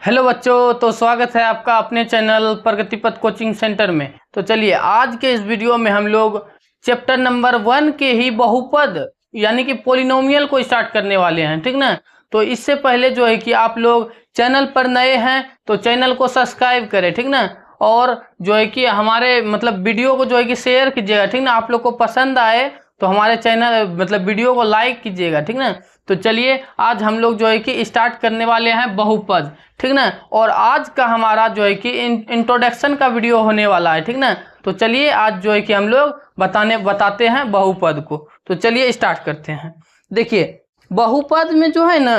Hello बच्चों, तो स्वागत है आपका अपने चैनल प्रगति पथ कोचिंग सेंटर में। तो चलिए आज के इस वीडियो में हम लोग चैप्टर नंबर 1 के ही बहुपद यानी कि पोलिनोमियल को स्टार्ट करने वाले हैं, ठीक ना। तो इससे पहले जो है कि आप लोग चैनल पर नए हैं तो चैनल को सब्सक्राइब करें, ठीक ना। और जो है कि हमारे वीडियो को जो है कि शेयर कीजिएगा, ठीक ना। आप लोग को पसंद आए तो हमारे चैनल वीडियो को लाइक कीजिएगा, ठीक ना। तो चलिए आज हम लोग जो है कि स्टार्ट करने वाले हैं बहुपद, ठीक ना। और आज का हमारा जो है कि इंट्रोडक्शन का वीडियो होने वाला है, ठीक ना। तो चलिए आज जो है कि हम लोग बताते हैं बहुपद को। तो चलिए स्टार्ट करते हैं। देखिए बहुपद में जो है ना,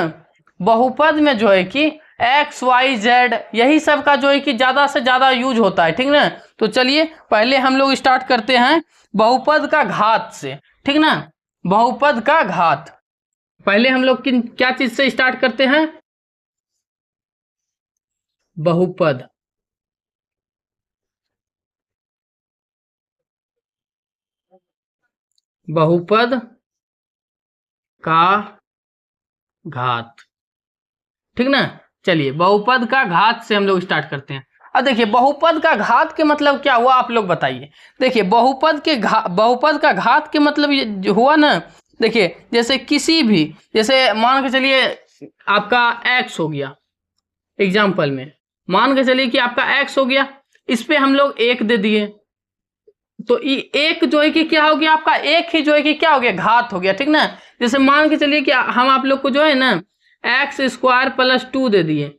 बहुपद में जो है कि एक्स वाई जेड यही सब का जो है कि ज्यादा से ज्यादा यूज होता है, ठीक ना। तो चलिए पहले हम लोग स्टार्ट करते हैं बहुपद का घात से, ठीक ना। बहुपद का घात पहले हम लोग क्या चीज से स्टार्ट करते हैं? बहुपद। बहुपद का घात, ठीक ना। चलिए बहुपद का घात से हम लोग स्टार्ट करते हैं। अब देखिए बहुपद का घात के मतलब क्या हुआ, आप लोग बताइए। देखिए बहुपद का घात के मतलब ये जो हुआ ना, देखिए जैसे किसी भी, जैसे मान के चलिए आपका एक्स हो गया, एग्जाम्पल में मान के चलिए कि आपका एक्स हो गया, इस पे हम लोग एक दे दिए, तो एक जो है कि क्या हो गया, आपका एक ही जो है कि क्या हो गया, घात हो गया, ठीक ना। जैसे मान के चलिए कि हम आप लोग को जो है ना एक्स स्क्वायर प्लस 2 दे दिए।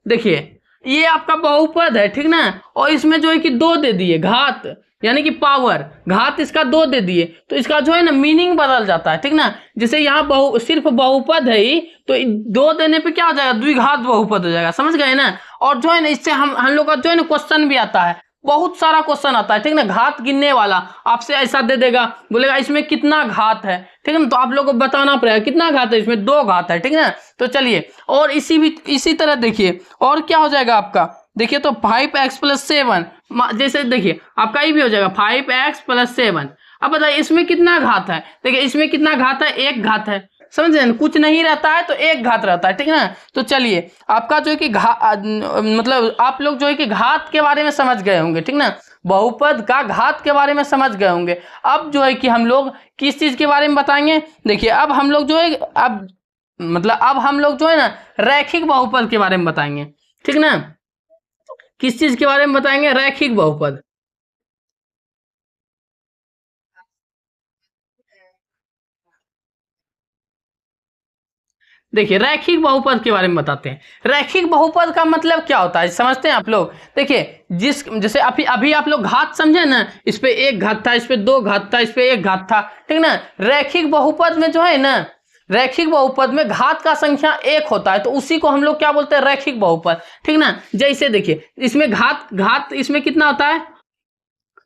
देखिए ये आपका बहुपद है, ठीक ना। और इसमें जो है कि 2 दे दिए, घात यानी कि पावर, घात इसका 2 दे दिए, तो इसका जो है ना मीनिंग बदल जाता है, ठीक ना। जैसे यहाँ सिर्फ बहुपद है ही, तो 2 देने पे क्या हो जाएगा, द्विघात बहुपद हो जाएगा, समझ गए ना। और जो है ना इससे हम लोग का जो है ना क्वेश्चन भी आता है, बहुत सारा क्वेश्चन आता है, ठीक ना। घात गिनने वाला आपसे ऐसा दे देगा, बोलेगा इसमें कितना घात है, ठीक है ना। तो आप लोगों को बताना पड़ेगा कितना घात है, इसमें 2 घात है, ठीक है ना। तो चलिए और इसी तरह देखिए और क्या हो जाएगा आपका, देखिए तो 5x प्लस 7, जैसे देखिए आपका ये भी हो जाएगा 5x प्लस 7। अब बताइए इसमें कितना घात है, देखिए इसमें कितना घात है, 1 घात है, समझ रहे हैं। कुछ नहीं रहता है तो 1 घात रहता है, ठीक है ना। तो चलिए आपका जो है कि आप लोग जो है कि घात के बारे में समझ गए होंगे, ठीक ना। बहुपद का घात के बारे में समझ गए होंगे। अब जो है कि हम लोग किस चीज के बारे में बताएंगे, देखिए अब हम लोग जो है अब हम लोग जो है ना रैखिक बहुपद के बारे में बताएंगे, ठीक ना। किस चीज के बारे में बताएंगे, रैखिक बहुपद। देखिए रैखिक बहुपद के बारे में बताते हैं। रैखिक बहुपद का मतलब क्या होता है समझते हैं आप लोग। देखिए जैसे अभी अभी आप लोग घात समझे ना, इस पे 1 घात था, इस पे 2 घात था, इस पे 1 घात था, ठीक ना। रैखिक बहुपद में जो है ना, रैखिक बहुपद में घात का संख्या 1 होता है, तो उसी को हम लोग क्या बोलते हैं, रैखिक बहुपद, ठीक ना। जैसे देखिए इसमें घात घात इसमें कितना होता है,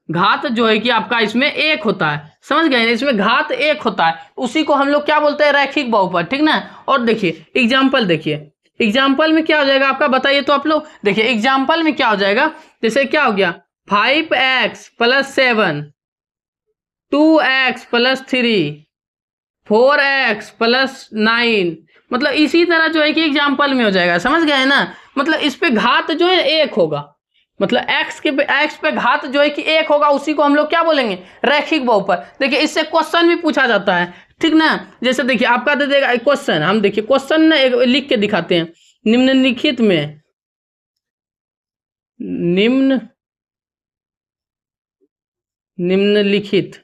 घात जो है कि आपका इसमें 1 होता है, समझ गए, इसमें घात 1 होता है, उसी को हम लोग क्या बोलते हैं, रैखिक बहुपद, ठीक ना। और देखिए एग्जाम्पल, देखिए एग्जाम्पल में क्या हो जाएगा आपका, बताइए तो आप लोग। देखिए एग्जाम्पल में क्या हो जाएगा, जैसे क्या हो गया 5x plus 7, 2x plus 3, 4x plus 9, मतलब इसी तरह जो है कि एग्जाम्पल में हो जाएगा, समझ गए ना। मतलब इस पे घात जो है 1 होगा, मतलब एक्स पे घात जो है कि 1 होगा, उसी को हम लोग क्या बोलेंगे, रैखिक बहुपद। देखिए इससे क्वेश्चन भी पूछा जाता है, ठीक ना। जैसे देखिए आपका दे देगा क्वेश्चन, हम देखिए क्वेश्चन ना एक लिख के दिखाते हैं, निम्नलिखित में निम्न निम्नलिखित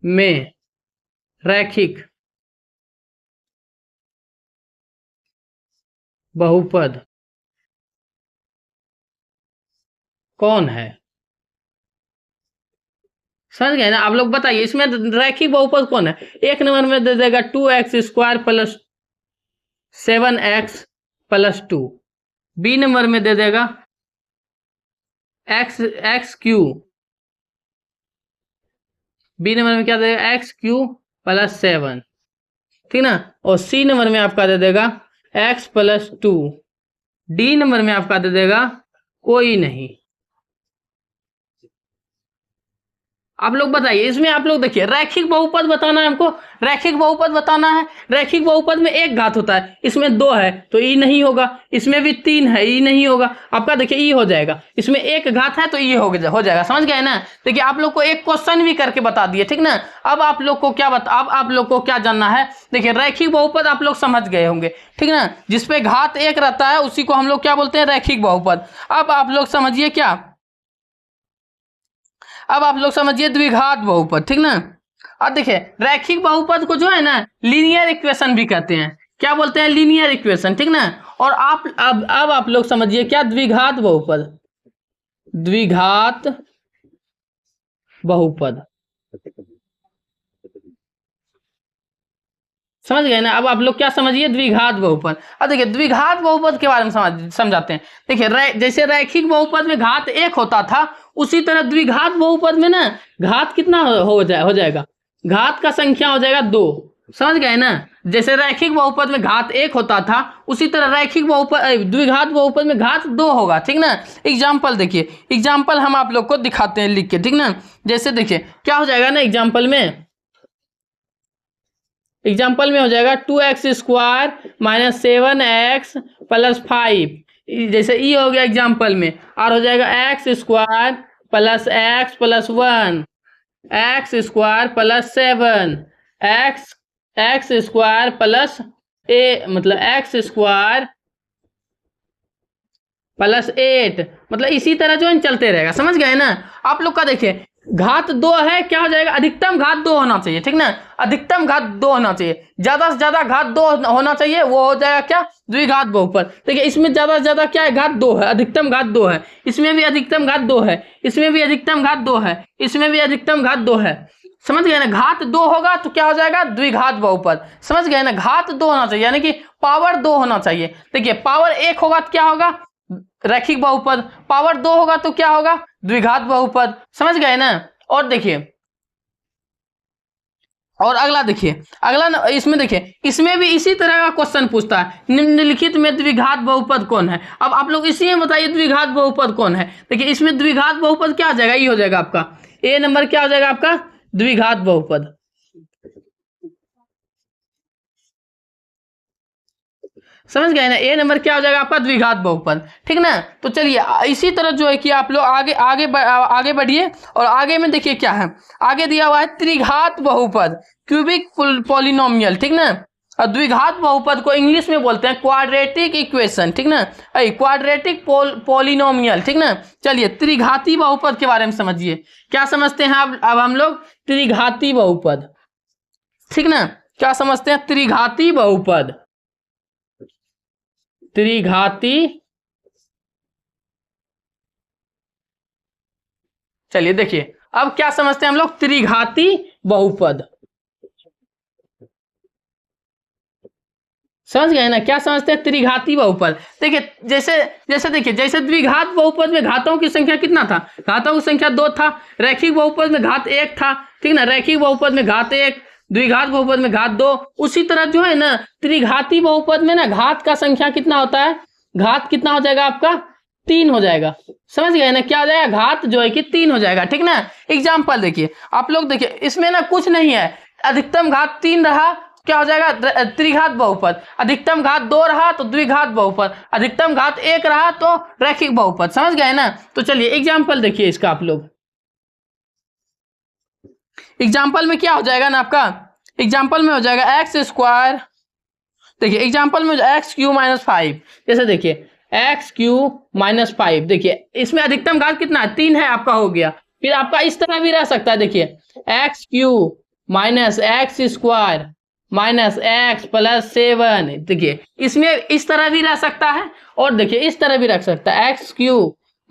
में रैखिक बहुपद कौन है, समझ गए ना। आप लोग बताइए इसमें रैखिक बहुपद कौन है। 1 नंबर में दे देगा 2x square plus 7x plus 2, b number में दे देगा x x q, b number में क्या दे देगा, एक्स क्यू प्लस 7, ठीक ना। और सी नंबर में आपका दे देगा x प्लस 2, डी नंबर में आपका दे देगा कोई नहीं। आप लोग बताइए, इसमें आप लोग देखिए रैखिक बहुपद बताना है हमको, रैखिक बहुपद बताना है। रैखिक बहुपद में एक घात होता है, इसमें 2 है तो ई नहीं होगा, इसमें भी 3 है ई नहीं होगा, आपका देखिए ई हो जाएगा, इसमें एक घात है तो ई हो जाएगा, समझ गए ना। देखिए आप लोग को एक क्वेश्चन भी करके बता दिए, ठीक ना। अब आप लोग को क्या जानना है, देखिए रैखिक बहुपद आप लोग समझ गए होंगे, ठीक ना। जिसपे घात 1 रहता है उसी को हम लोग क्या बोलते हैं, रैखिक बहुपद। अब आप लोग समझिए क्या, अब आप लोग समझिए द्विघात बहुपद, ठीक ना। अब देखिए रैखिक बहुपद को जो है ना लीनियर इक्वेशन भी कहते हैं, क्या बोलते हैं, लीनियर इक्वेशन, ठीक ना। और अब आप लोग समझिए क्या, द्विघात बहुपद, द्विघात बहुपद, समझ गए ना। अब आप लोग क्या समझिए, द्विघात बहुपद। अब देखिए द्विघात बहुपद के बारे में समझाते हैं। देखिए जैसे रैखिक बहुपद में घात 1 होता था, उसी तरह द्विघात बहुपद में ना घात कितना हो जाएगा, घात का संख्या हो जाएगा 2, समझ गए ना। जैसे रैखिक बहुपद में घात 1 होता था, उसी तरह रैखिक बहुपद द्विघात बहुपद में घात 2 होगा, ठीक ना। एग्जाम्पल देखिए, एग्जाम्पल हम आप लोग को दिखाते हैं लिख के, ठीक ना। जैसे देखिए क्या हो जाएगा ना, एग्जाम्पल में हो जाएगा 2x² - 7x + 5, जैसे ई हो गया एग्जाम्पल में, और हो जाएगा x² + x + 1, x² + 7, x² + a मतलब x² + 8, मतलब इसी तरह जो है चलते रहेगा, समझ गए ना। आप लोग का देखिए घात 2 है, क्या हो जाएगा, अधिकतम घात 2 होना चाहिए, ठीक ना। अधिकतम घात 2 होना चाहिए, ज्यादा से ज्यादा घात 2 होना चाहिए, वो हो जाएगा क्या, द्विघात बहुपद। देखिए इसमें ज्यादा से ज्यादा क्या है, घात 2 है, अधिकतम घात 2 है, इसमें भी अधिकतम घात 2 है, इसमें भी अधिकतम घात 2 है, इसमें भी अधिकतम घात 2 है, समझ गए ना। घात 2 होगा तो क्या हो जाएगा, द्विघात बहुपद, समझ गए ना। घात 2 होना चाहिए, यानी कि पावर 2 होना चाहिए। देखिए पावर 1 होगा तो क्या होगा, रैखिक बहुपद, पावर 2 होगा तो क्या होगा, द्विघात बहुपद, समझ गए ना। और देखिए, और अगला देखिए, अगला इसमें देखिए, इसमें भी इसी तरह का क्वेश्चन पूछता है, निम्नलिखित में द्विघात बहुपद कौन है। अब आप लोग इसी में बताइए द्विघात बहुपद कौन है। देखिए इसमें द्विघात बहुपद क्या आ जाएगा, ये हो जाएगा आपका ए नंबर, क्या हो जाएगा आपका, द्विघात बहुपद, समझ गए ना। ए नंबर क्या हो जाएगा आपका, द्विघात बहुपद, ठीक ना। तो चलिए इसी तरह जो है कि आप लोग आगे बढ़िए, और आगे में देखिए क्या है, आगे दिया हुआ है त्रिघात बहुपद, क्यूबिक पॉलिनोमियल, ठीक ना। और द्विघात बहुपद को इंग्लिश में बोलते हैं क्वाड्रेटिक इक्वेशन, ठीक ना, क्वाड्रेटिक पॉलिनोमियल, ठीक ना। चलिए त्रिघाती बहुपद के बारे में समझिए, क्या समझते हैं अब हम लोग, त्रिघाती बहुपद, ठीक ना। क्या समझते हैं, त्रिघाती बहुपद, त्रिघाती, चलिए देखिए अब क्या समझते हैं हम लोग, त्रिघाती बहुपद, समझ गए ना। क्या समझते हैं, त्रिघाती बहुपद। देखिए जैसे द्विघात बहुपद में घातों की संख्या कितना था, घातों की संख्या 2 था, रैखिक बहुपद में घात 1 था, ठीक ना, रैखिक बहुपद में घात 1, द्विघात बहुपद में घात 2, उसी तरह जो है ना त्रिघाती बहुपद में ना घात का संख्या कितना होता है, घात कितना हो जाएगा आपका, 3 हो जाएगा, समझ गए ना। क्या हो जाएगा, घात जो है कि 3 हो जाएगा, ठीक ना। एग्जाम्पल देखिए आप लोग, देखिए इसमें ना कुछ नहीं है, अधिकतम घात 3 रहा, क्या हो जाएगा, त्रिघात बहुपद, अधिकतम घात 2 रहा तो द्विघात बहुपद, अधिकतम घात 1 रहा तो रैखिक बहुपद, समझ गए ना। तो चलिए एग्जाम्पल देखिए इसका, आप लोग एग्जाम्पल में क्या हो जाएगा ना आपका, एग्जाम्पल में हो जाएगा x², देखिए एग्जाम्पल में x³ - 5, जैसे देखिए x³ - 5, देखिए इसमें अधिकतम घात कितना है, 3 है, आपका हो गया। फिर आपका इस तरह भी रह सकता है, देखिए x³ - x² -x + 7, देखिए इसमें इस तरह भी रह सकता है, और देखिए इस तरह भी रख सकता है, x³ -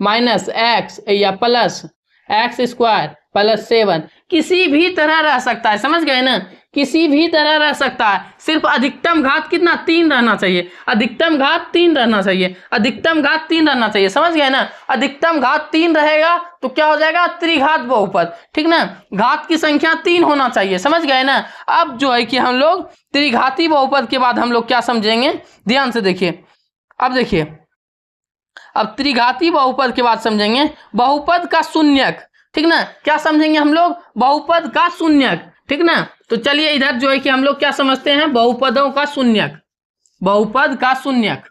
x या प्लस x² + 7, किसी भी तरह रह सकता है, समझ गए ना, किसी भी तरह रह सकता है, सिर्फ अधिकतम घात कितना, 3 रहना चाहिए, अधिकतम घात 3 रहना चाहिए, अधिकतम घात 3 रहना चाहिए, समझ गए ना। अधिकतम घात 3 रहेगा तो क्या हो जाएगा, त्रिघात बहुपद, ठीक ना। घात की संख्या 3 होना चाहिए, समझ गए ना। अब जो है कि हम लोग त्रिघाती बहुपद के बाद हम लोग क्या समझेंगे, ध्यान से देखिए। अब देखिए, अब त्रिघाती बहुपद के बाद समझेंगे बहुपद का शून्यक, ठीक ना। क्या समझेंगे हम लोग? बहुपद का शून्यक, ठीक ना। तो चलिए इधर जो है कि हम लोग क्या समझते हैं? बहुपदों का शून्यक, बहुपद का शून्यक।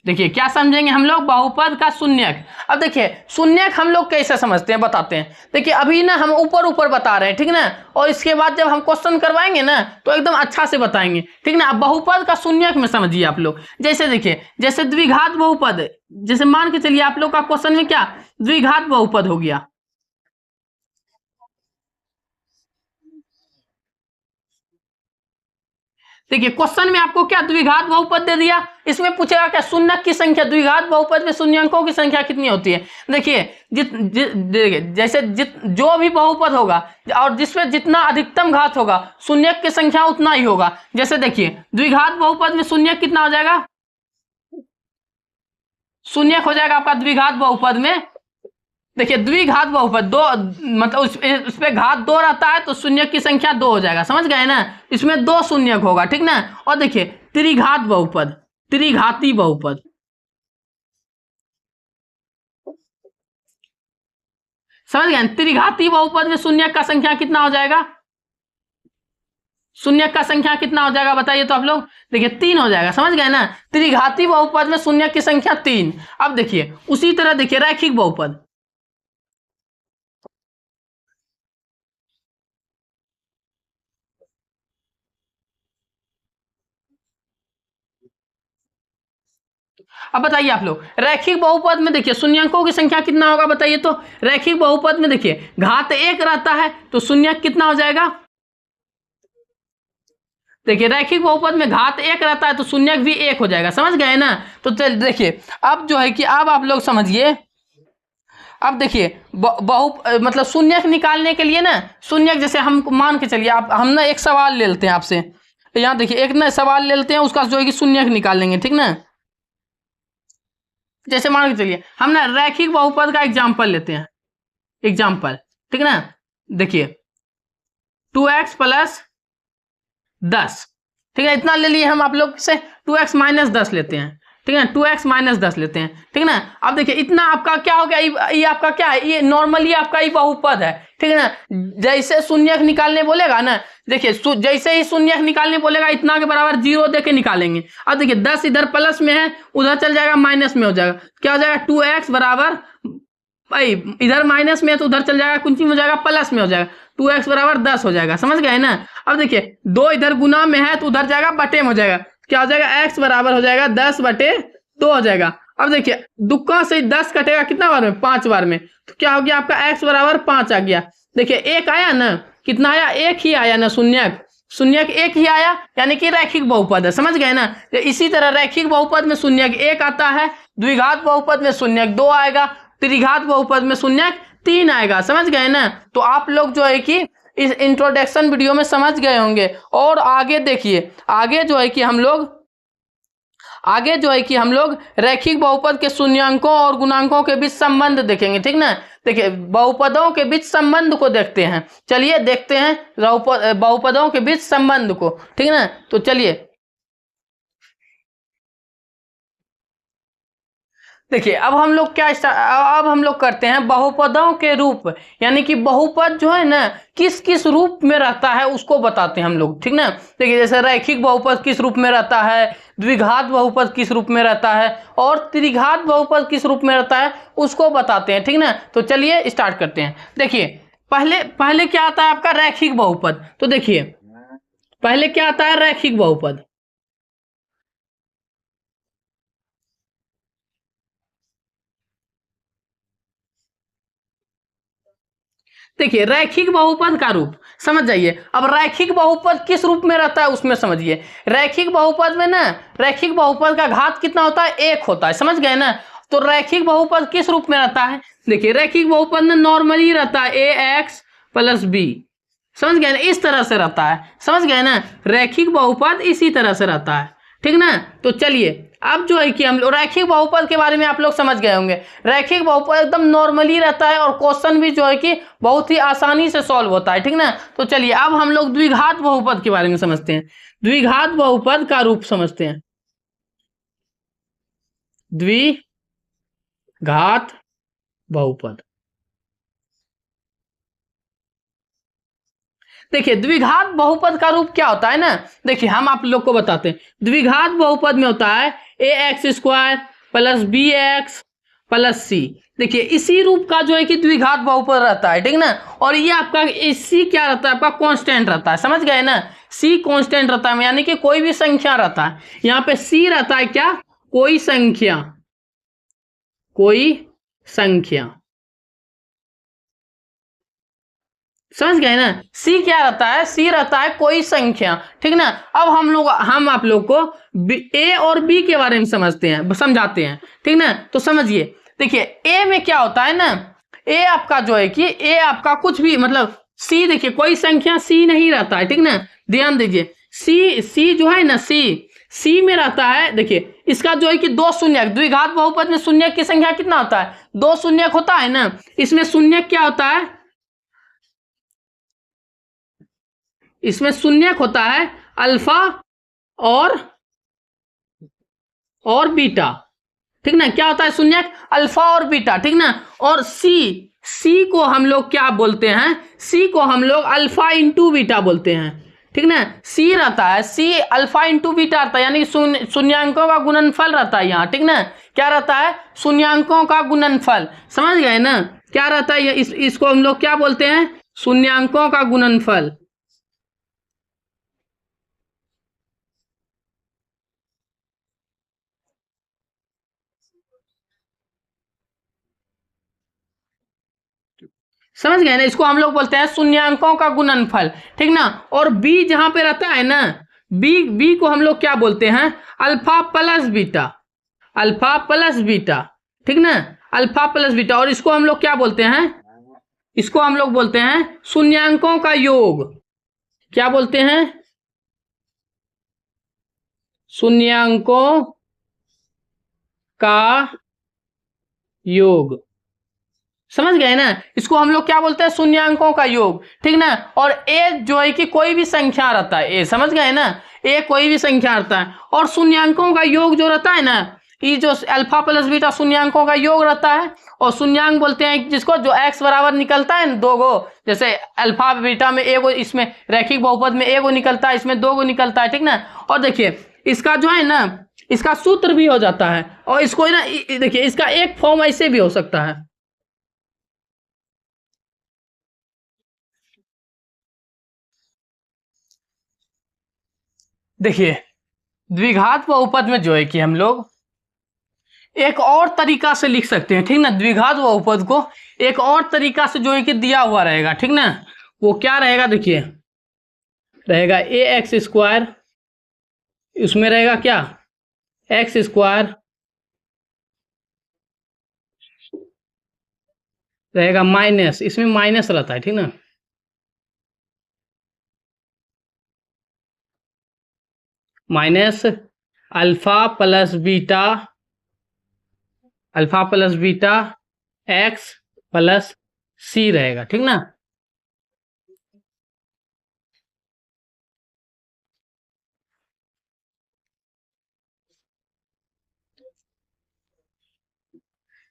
देखिए क्या समझेंगे हम लोग? बहुपद का शून्यक। अब देखिए शून्यक हम लोग कैसे समझते हैं बताते हैं। देखिए अभी ना हम ऊपर ऊपर बता रहे हैं, ठीक ना, और इसके बाद जब हम क्वेश्चन करवाएंगे ना तो एकदम अच्छा से बताएंगे, ठीक ना। अब बहुपद का शून्यक में समझिए आप लोग। जैसे देखिए, जैसे द्विघात बहुपद, जैसे मान के चलिए आप लोग का क्वेश्चन में क्या द्विघात बहुपद हो गया। देखिए क्वेश्चन में आपको क्या द्विघात बहुपद दे दिया, इसमें पूछेगा क्या शून्यक की संख्या, द्विघात बहुपद में शून्यकों की संख्या कितनी होती है। देखिए देखिए जैसे जो भी बहुपद होगा और जिसमें जितना अधिकतम घात होगा शून्यक की संख्या उतना ही होगा। जैसे देखिए द्विघात बहुपद में शून्यक कितना हो जाएगा? शून्यक हो जाएगा आपका द्विघात बहुपद में। देखिए द्विघात बहुपद दो, मतलब उस पे घात दो रहता है तो शून्यक की संख्या दो हो जाएगा, समझ गए ना। इसमें दो शून्यक होगा, ठीक ना। और देखिए त्रिघात बहुपद, त्रिघाती बहुपद, समझ गए। त्रिघाती बहुपद में शून्यक का संख्या कितना हो जाएगा? शून्यक का संख्या कितना हो जाएगा बताइए तो आप लोग? देखिए तीन हो जाएगा, समझ गए ना। त्रिघाती बहुपद में शून्यक की संख्या तीन। अब देखिए उसी तरह देखिए रैखिक बहुपद, अब बताइए आप लोग रैखिक बहुपद में देखिए शून्यकों की संख्या कितना होगा बताइए तो? रैखिक बहुपद में देखिए घात एक रहता है तो शून्यक कितना हो जाएगा? देखिए रैखिक बहुपद में घात एक रहता है तो शून्यक भी एक हो जाएगा, समझ गए ना। तो चल देखिए अब जो है कि अब आप लोग समझिए। अब देखिए बहु मतलब शून्यक निकालने के लिए ना, शून्यक जैसे हम मान के चलिए आप, हम ना एक सवाल ले लेते हैं आपसे। यहाँ देखिए एक ना सवाल ले लेते हैं, उसका जो है कि शून्यक निकालेंगे, ठीक ना। जैसे मान के चलिए हम ना रैखिक बहुपद का एग्जाम्पल लेते हैं, एग्जाम्पल, ठीक ना। देखिए 2x+10, ठीक है, इतना ले लिए हम आप लोग से। 2x-10 लेते हैं, ठीक है, 2x-10 लेते हैं, ठीक है ना। अब देखिए इतना आपका क्या हो गया, ये आपका क्या है, ये नॉर्मली आपका ये बहुपद है, ठीक है ना। जैसे शून्यक निकालने बोलेगा ना, देखिए जैसे ही शून्यक निकालने बोलेगा इतना के बराबर जीरो दे के निकालेंगे। अब देखिए 10 इधर प्लस में है, उधर चल जाएगा माइनस में हो जाएगा, क्या हो जाएगा 2x बराबर, भाई इधर माइनस में है तो उधर चल जाएगा, कुछ में हो जाएगा प्लस में हो जाएगा, 2x बराबर 10 हो जाएगा, समझ गए ना। अब देखिए दो इधर गुना में है तो उधर जाएगा बटे में हो जाएगा, क्या हो जाएगा x बराबर हो जाएगा 10/2 हो जाएगा। अब देखिए दुक्का से 10 कटेगा कितना बार में? 5 बार में, तो क्या हो गया आपका x बराबर 5 आ गया। देखिए एक आया ना, कितना आया? एक ही आया ना, शून्यक, शून्यक एक ही आया, यानी कि रैखिक बहुपद है, समझ गए ना। तो इसी तरह रैखिक बहुपद में शून्यक एक आता है, द्विघात बहुपद में शून्यक दो आएगा, त्रिघात बहुपद में शून्यक तीन आएगा, समझ गए ना। तो आप लोग जो है कि इस इंट्रोडक्शन वीडियो में समझ गए होंगे। और आगे देखिए, आगे जो है कि हम लोग रैखिक बहुपद के शून्यंकों और गुणांकों के बीच संबंध देखेंगे, ठीक ना। देखिए बहुपदों के बीच संबंध को देखते हैं, चलिए देखते हैं बहुपदों के बीच संबंध को, ठीक ना। तो चलिए देखिए अब हम लोग अब हम लोग करते हैं बहुपदों के रूप, यानी कि बहुपद जो है ना किस किस रूप में रहता है उसको बताते हैं हम लोग, ठीक ना। देखिए जैसे रैखिक बहुपद किस रूप में रहता है, द्विघात बहुपद किस रूप में रहता है, और त्रिघात बहुपद किस रूप में रहता है उसको बताते हैं, ठीक ना। तो चलिए स्टार्ट करते हैं। देखिए पहले पहले क्या आता है आपका? रैखिक बहुपद। तो देखिए पहले क्या आता है? रैखिक बहुपद। देखिए रैखिक बहुपद का रूप समझ जाइए। अब रैखिक बहुपद किस रूप में रहता है उसमें समझिए। रैखिक बहुपद में ना, रैखिक बहुपद का घात कितना होता है? एक होता है, समझ गए ना। तो रैखिक बहुपद किस रूप में रहता है? देखिए रैखिक बहुपद में नॉर्मली रहता है ax+b, समझ गए ना, इस तरह से रहता है, समझ गए ना। रैखिक बहुपद इसी तरह से रहता है, ठीक ना। तो चलिए अब जो है कि हम लोग रैखिक बहुपद के बारे में आप लोग समझ गए होंगे। रैखिक बहुपद एकदम नॉर्मली रहता है और क्वेश्चन भी जो है कि बहुत ही आसानी से सॉल्व होता है, ठीक ना। तो चलिए अब हम लोग द्विघात बहुपद के बारे में समझते हैं। द्विघात बहुपद का रूप समझते हैं। द्विघात बहुपद, देखिए द्विघात बहुपद का रूप क्या होता है ना, देखिए हम आप लोग को बताते हैं। द्विघात बहुपद में होता है ax² plus bx plus c। देखिए इसी रूप का जो है कि द्विघात बहुपद रहता है, ठीक ना। और ये आपका c क्या रहता है, आपका कांस्टेंट रहता है, समझ गए ना। c कांस्टेंट रहता है, यानी कि कोई भी संख्या रहता है। यहाँ पे c रहता है क्या, कोई संख्या, कोई संख्या, समझ गए ना। सी क्या रहता है, सी रहता है कोई संख्या, ठीक ना। अब हम आप लोग को ए और बी के बारे में समझाते हैं, ठीक ना। तो समझिए, देखिए ए में क्या होता है ना, ए आपका जो है कि ए आपका कुछ भी मतलब सी, देखिए कोई संख्या सी नहीं रहता है, ठीक ना। ध्यान दीजिए, सी जो है ना, सी में रहता है। देखिए इसका जो है कि दो शून्यक, द्विघात बहुपद में शून्यक की संख्या कितना होता है, दो शून्यक होता है ना। इसमें शून्यक क्या होता है, इसमें शून्यक होता है अल्फा और बीटा, ठीक ना। क्या होता है शून्यक, अल्फा और बीटा, ठीक ना। और सी को हम लोग क्या बोलते हैं, सी को हम लोग अल्फा इंटू बीटा बोलते हैं, ठीक ना। सी रहता है, सी अल्फा इंटू बीटा रहता है, यानी कि शून्यांकों का गुणनफल रहता है यहाँ, ठीक ना। क्या रहता है, शून्यांकों का गुणनफल, समझ गए ना। क्या रहता है, इसको हम लोग क्या बोलते हैं, शून्यांकों का गुणनफल। समझ गए ना, इसको हम लोग बोलते हैं शून्यांकों का गुणनफल, ठीक ना। और बी जहां पे रहता है ना, बी को हम लोग क्या बोलते हैं, alpha plus beta, alpha plus beta, ठीक ना, अल्फा प्लस बीटा। और इसको हम लोग क्या बोलते हैं, इसको हम लोग बोलते हैं शून्यांकों का योग। क्या बोलते हैं, शून्यांकों का योग, समझ गए ना। इसको हम लोग क्या बोलते हैं, शून्यांकों का योग, ठीक ना। और ए जो है कि कोई भी संख्या रहता है, ए समझ गए ना, ए कोई भी संख्या रहता है। और शून्यांकों का योग जो रहता है ना, ये जो अल्फा प्लस बीटा शून्यांकों का योग रहता है। और शून्यांक बोलते हैं जिसको जो x बराबर निकलता है दो गो, जैसे अल्फा बीटा में एगो, इसमें रैखिक बहुपद में एगो निकलता है, इसमें दो गो निकलता है, ठीक ना। और देखिए इसका जो है ना, इसका सूत्र भी हो जाता है। और इसको ना देखिए, इसका एक फॉर्म ऐसे भी हो सकता है। देखिए द्विघात बहुपद में जो है कि हम लोग एक और तरीका से लिख सकते हैं, ठीक ना। द्विघात बहुपद को एक और तरीका से जो है कि दिया हुआ रहेगा, ठीक ना। वो क्या रहेगा, देखिए रहेगा ax², उसमें रहेगा क्या, x² रहेगा माइनस, इसमें माइनस रहता है, ठीक ना। Minus alpha plus beta, alpha plus beta x plus c रहेगा, ठीक ना।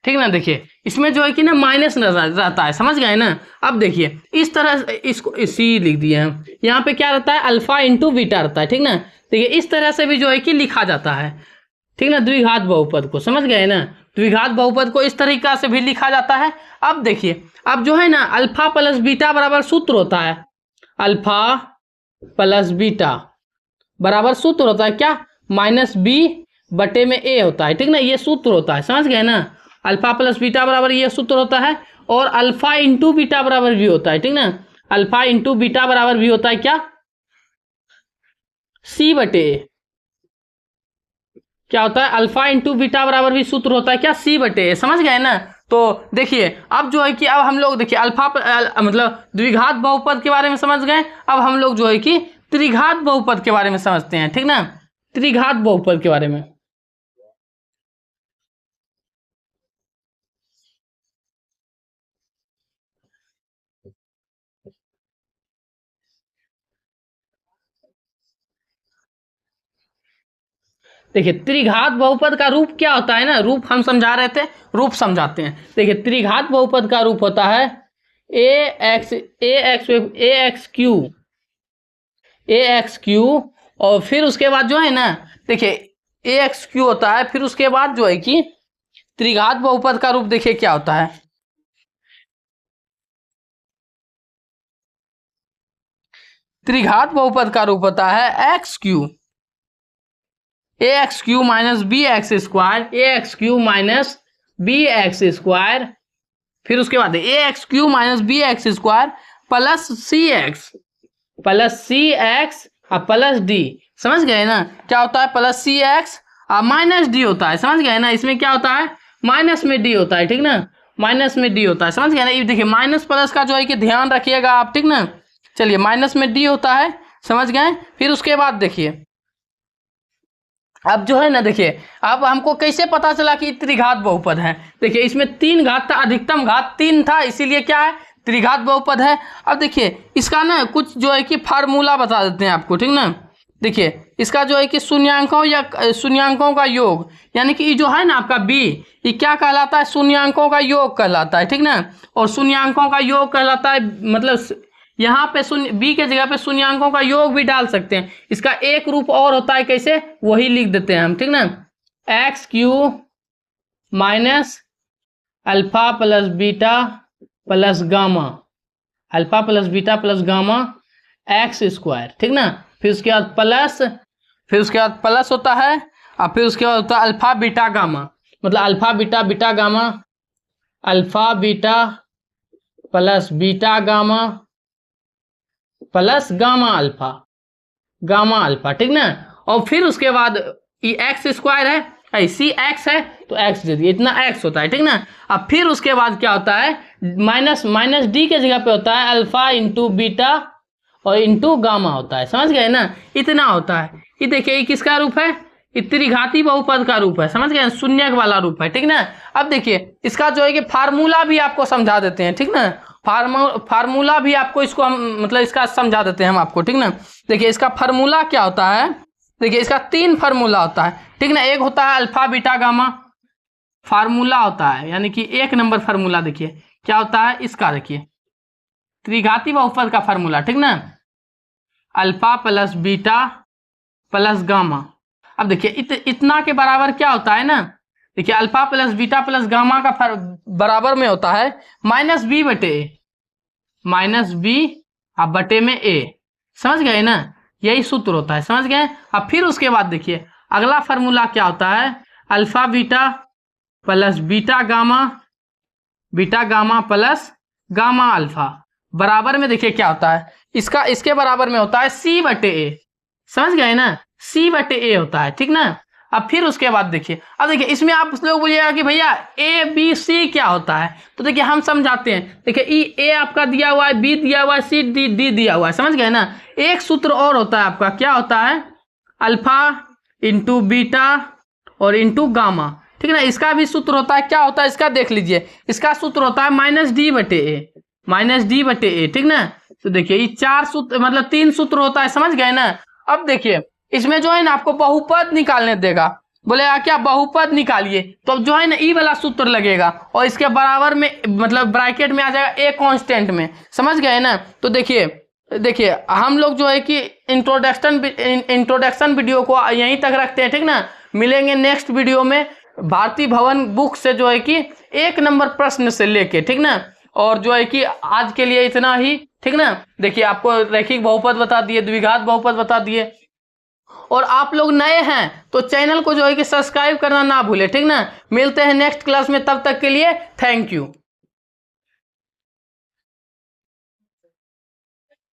ठीक ना। देखिए इसमें जो है कि ना माइनस रहता है, समझ गए ना। अब देखिए इस तरह इसको सी लिख दिए हम, यहाँ पे क्या रहता है, अल्फा इंटू बीटा रहता है, ठीक ना। देखिए इस तरह से भी जो है कि लिखा जाता है, ठीक ना। द्विघात बहुपद को समझ गए ना, द्विघात बहुपद को इस तरीका से भी लिखा जाता है। अब देखिए, अब जो है ना अल्फा प्लस बीटा बराबर सूत्र होता है, अल्फा प्लस बीटा बराबर सूत्र होता है क्या, माइनस बी बटे में ए होता है, ठीक ना। ये सूत्र होता है, समझ गए ना। अल्फा प्लस बीटा बराबर ये सूत्र होता है। और अल्फा इंटू बीटा बराबर भी होता है, ठीक ना। अल्फा इंटू बीटा बराबर भी होता है क्या, सी बटे ए। क्या होता है, अल्फा इंटू बीटा बराबर भी सूत्र होता है क्या, सी बटे ए, समझ गए ना। तो देखिए अब जो है कि अब हम लोग देखिए अल्फा मतलब द्विघात बहुपद के बारे में समझ गए। अब हम लोग जो है कि त्रिघात बहुपद के बारे में समझते हैं, ठीक ना। त्रिघात बहुपद के बारे में। देखिए त्रिघात बहुपद का रूप क्या होता है ना, रूप हम समझा रहे थे, रूप समझाते हैं। देखिए त्रिघात बहुपद का रूप होता है ए एक्स क्यू और फिर उसके बाद जो है ना, देखिए ए एक्स क्यू होता है, फिर उसके बाद जो है कि त्रिघात बहुपद का रूप देखिए क्या होता है। त्रिघात बहुपद का रूप होता है x cube a x cube minus b x square, a x cube minus b x square, फिर उसके बाद a x cube minus b x square plus c x और प्लस डी। समझ गए ना क्या होता है, प्लस सी एक्स और माइनस डी होता है। समझ गए ना, इसमें क्या होता है, माइनस में डी होता है, ठीक ना, माइनस में डी होता है। समझ गए ना, ये देखिए माइनस प्लस का जो है कि ध्यान रखिएगा आप, ठीक ना। चलिए माइनस में डी होता है, समझ गए। फिर उसके बाद देखिए अब जो है ना, देखिए अब हमको कैसे पता चला कि त्रिघात बहुपद है। देखिए इसमें 3 घात था, अधिकतम घात 3 था, इसीलिए क्या है, त्रिघात बहुपद है। अब देखिए इसका ना कुछ जो है कि फार्मूला बता देते हैं आपको, ठीक ना। देखिए इसका जो है कि शून्यांकों का योग, यानी कि ये जो है ना आपका बी, ये क्या कहलाता है, शून्यांकों का योग कहलाता है, ठीक ना। और शून्यांकों का योग कहलाता है, मतलब यहाँ पे शून्य, बी के जगह पे शून्यांकों का योग भी डाल सकते हैं। इसका एक रूप और होता है, कैसे, वही लिख देते हैं हम, ठीक ना। X cube minus alpha plus beta plus gamma, alpha plus beta plus gamma x square, ठीक ना। फिर उसके बाद प्लस होता है, और फिर उसके बाद होता है अल्फा बीटा गामा, मतलब alpha beta beta gamma, alpha beta plus beta gamma plus gamma alpha, ठीक ना। और फिर उसके बाद ये एक्स स्क्वायर है, सी एक्स है तो एक्स दे दिए, इतना एक्स होता है, ठीक ना। अब फिर उसके बाद क्या होता है, माइनस डी के जगह पे होता है अल्फा इंटू बीटा और इंटू गामा होता है। समझ गए ना, इतना होता है। ये देखिए ये किसका रूप है, ये त्रिघाती बहुपद का रूप है। समझ गए, शून्य वाला रूप है, ठीक ना। अब देखिए इसका जो है कि फार्मूला भी आपको समझा देते हैं, ठीक ना। फार्मूला भी आपको इसको हम मतलब इसका समझा देते हैं हम आपको, ठीक ना। देखिए इसका फार्मूला क्या होता है, देखिए इसका 3 फार्मूला होता है, ठीक ना। एक होता है अल्फा बीटा गामा फार्मूला होता है, यानी कि 1 नंबर फार्मूला देखिए क्या होता है इसका, देखिए त्रिघाती बहुपद का फार्मूला, ठीक ना, alpha plus beta plus gamma. अब देखिए इतना के बराबर क्या होता है ना, देखिए alpha plus beta plus gamma का बराबर में होता है माइनस बी बटे में ए। समझ गए ना, यही सूत्र होता है, समझ गए। अब फिर उसके बाद देखिए अगला फार्मूला क्या होता है, alpha beta plus beta gamma plus gamma alpha बराबर में देखिए क्या होता है, इसके बराबर में होता है सी बटे ए। समझ गए ना, सी बटे ए होता है, ठीक ना। अब फिर उसके बाद देखिए, अब देखिए इसमें आप लोग बोलिएगा कि भैया ए बी सी क्या होता है, तो देखिए हम समझाते हैं। देखिए ए आपका दिया हुआ है, बी दिया हुआ है, सी डी दिया हुआ है। समझ गए ना, एक सूत्र और होता है आपका, क्या होता है, अल्फा इंटू बीटा और इंटू गामा, ठीक है ना। इसका भी सूत्र होता है, क्या होता है इसका, देख लीजिए इसका सूत्र होता है माइनस डी बटे ए, ठीक ना। तो देखिए ये 4 सूत्र मतलब 3 सूत्र होता है, समझ गए ना। अब देखिए इसमें जो है ना आपको बहुपद निकालने देगा, बोलेगा क्या बहुपद निकालिए, तो अब जो है ना ई वाला सूत्र लगेगा और इसके बराबर में मतलब ब्रैकेट में आ जाएगा ए कांस्टेंट में। समझ गए ना। तो देखिए हम लोग जो है कि इंट्रोडक्शन वीडियो को यहीं तक रखते हैं, ठीक ना। मिलेंगे नेक्स्ट वीडियो में भारती भवन बुक से जो है कि 1 नंबर प्रश्न से लेके, ठीक ना। और जो है कि आज के लिए इतना ही, ठीक ना। देखिए आपको रैखिक बहुपद बता दिए, द्विघात बहुपद बता दिए। और आप लोग नए हैं तो चैनल को जो है कि सब्सक्राइब करना ना भूले, ठीक ना। मिलते हैं नेक्स्ट क्लास में, तब तक के लिए थैंक यू।